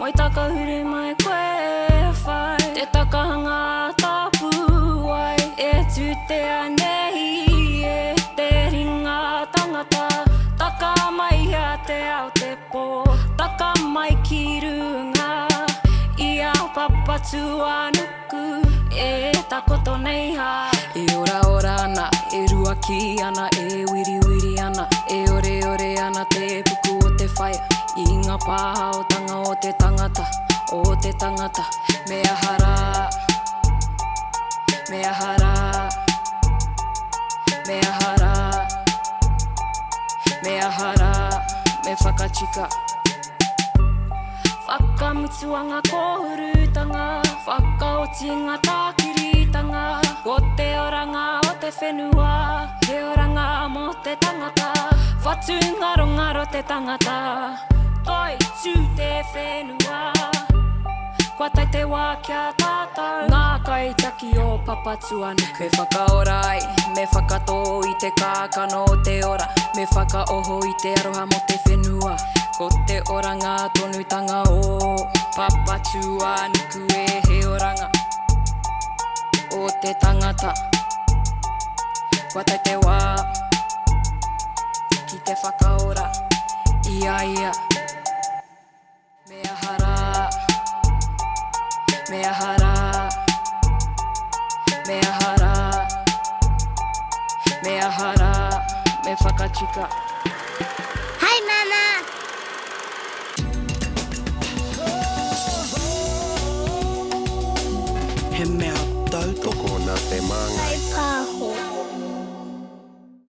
Moi takahuri mai koe whai Te takahanga tapu ai E tu te anei e te ringa tangata Taka mai hea te ao te pō Taka mai ki runga I ao Papatūānuku E takoto nei ha E ora ora ana, e rua ki ana E wiri wiri ana, e ore ore ana Te puku o te whaia I ngā pāhaotanga o te tangata O te tangata Mea hara Mea hara Mea hara Mea hara Me whakatika Whakamutuanga kohurutanga Whakaotinga tākiritanga Ko te oranga o te whenua He oranga mo te tangata Whatu ngaro ngaro te tangata Toi tū te whenua Kua tai te wā kia tātou Ngā kaitaki o Papatūānuku Me whakaorai, me whakato I te kākano o te ora Me whakaoho I te aroha mo te whenua Ko te oranga tonutanga o Papatūānuku E he oranga o te tangata Kua tai te wā Ki te whakaora Ia ia Mea hara Mea hara Mea hara Mea hara Me whakatika Hai mama He mea tau Toko nā te manga Hai pāho